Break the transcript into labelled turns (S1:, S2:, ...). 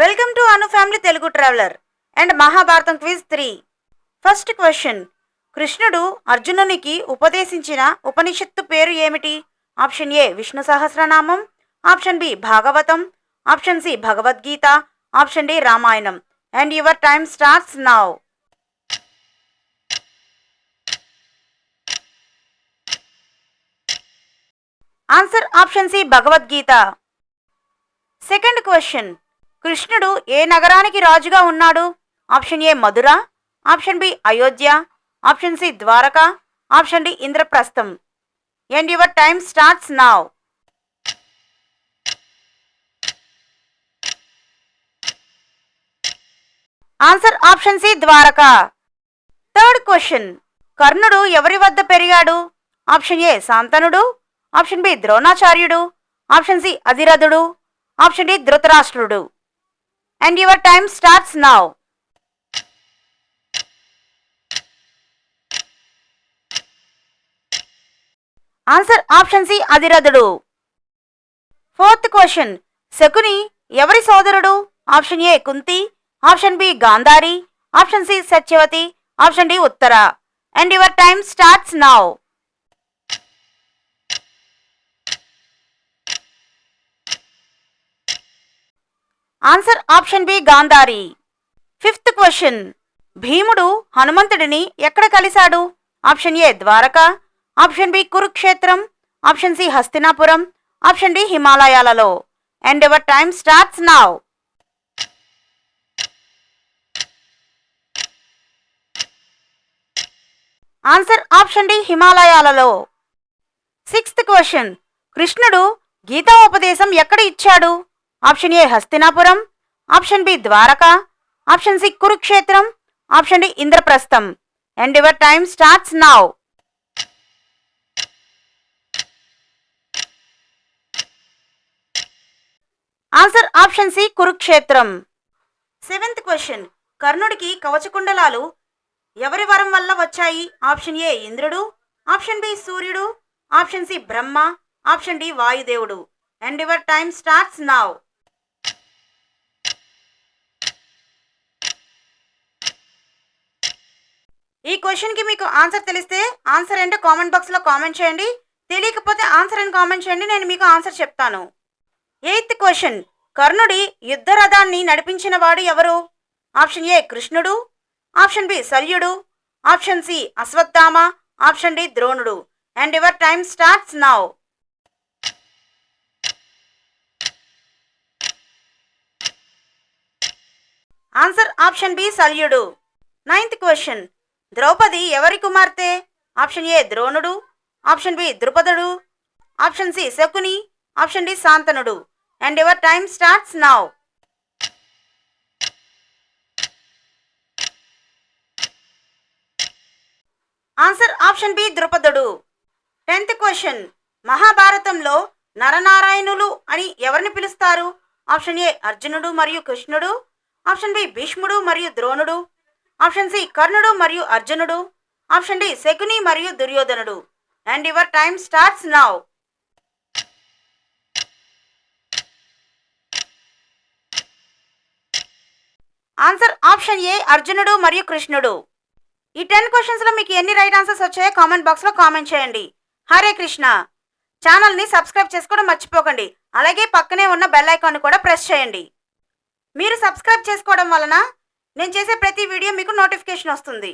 S1: Welcome to Anu family Telugu traveller and Mahabharatam quiz 3. First question. కృష్ణుడు అర్జునునికి ఉపదేశించిన ఉపనిషత్తు పేరు ఏమిటి? Option A Vishnu Sahasranamam, option B Bhagavatam, option C Bhagavadgita, option D Ramayanam. And your time starts now. Answer option C Bhagavadgita. Second question. కృష్ణుడు ఏ నగరానికి రాజుగా ఉన్నాడు? Option A Mathura, option B Ayodhya, option C Dwaraka, option D Indraprastham. And your time starts now. Answer option C Dwaraka. Third question. కర్ణుడు ఎవరి వద్ద పెరిగాడు? Option A శాంతనుడు, ఆప్షన్ బి ద్రోణాచార్యుడు, ఆప్షన్ సి అధిరథుడు, ఆప్షన్ డి ధృతరాష్ట్రుడు. And your time starts now. Answer option C అధిరథుడు. Fourth question. Shakuni ఎవరి సోదరుడు? Option A Kunti, option B Gandhari, option C Satyavati, option D Uttara. And your time starts now. Answer option B Gandhari. Fifth question. భీముడు హనుమంతుడిని ఎక్కడ కలిశాడు? Option A Dwaraka, option B Kurukshetram, option C Hastinapuram, option D హిమాలయాలలో. And your time starts now. Answer option D హిమాలయాలలో. Sixth question. కృష్ణుడు గీతా ఉపదేశం ఎక్కడ ఇచ్చాడు? Option A Hastinapuram, option B Dwaraka, option C Kurukshetram, option D Indraprastham. And your time starts now. Answer option C Kurukshetram. Seventh question. కర్ణుడికి కవచకుండలాలు ఎవరి వరం వల్ల వచ్చాయి? ఆప్షన్ ఏ ఇంద్రుడు, ఆప్షన్ బి సూర్యుడు, option C Brahma, option D వాయుదేవుడు. And your time starts now. ఈ క్వశ్చన్కి మీకు ఆన్సర్ తెలిస్తే ఆన్సర్ ఏంటో కామెంట్ బాక్స్లో కామెంట్ చేయండి. తెలియకపోతే ఆన్సర్ అని కామెంట్ చేయండి, నేను మీకు ఆన్సర్ చెప్తాను. Eighth question. కర్ణుడి యుద్ధ రథాన్ని నడిపించిన వాడు ఎవరు? ఆప్షన్ ఏ కృష్ణుడు, ఆప్షన్ బి శల్యుడు, option C Ashwatthama, option D ద్రోణుడు. And your time starts now. Answer option B శల్యుడు. Ninth question. ద్రౌపది ఎవరి కుమార్తె? ఆప్షన్ ఏ ద్రోణుడు, ఆప్షన్ బి ద్రుపదుడు, option C Shakuni, option D శాంతనుడు. And your time starts now. Answer option B ద్రుపదుడు. 10th question. మహాభారతంలో నరనారాయణులు అని ఎవరిని పిలుస్తారు? ఆప్షన్ ఏ అర్జునుడు మరియు కృష్ణుడు, ఆప్షన్ బి భీష్ముడు మరియు ద్రోణుడు, ఆప్షన్ సి కర్ణుడు మరియు అర్జునుడు, ఆప్షన్ డి శకుని మరియు దుర్యోధనుడు. And your time starts now. Answer option A అర్జునుడు మరియు కృష్ణుడు. ఈ 10 క్వశ్చన్స్లో మీకు ఎన్ని రైట్ ఆన్సర్స్ వచ్చాయో కామెంట్ బాక్స్లో కామెంట్ చేయండి. హరే కృష్ణ. ఛానల్ని సబ్స్క్రైబ్ చేసుకోవడం మర్చిపోకండి. అలాగే పక్కనే ఉన్న బెల్ ఐకాన్ కూడా ప్రెస్ చేయండి. మీరు సబ్స్క్రైబ్ చేసుకోవడం వలన నేను చేసే ప్రతి వీడియో మీకు నోటిఫికేషన్ వస్తుంది.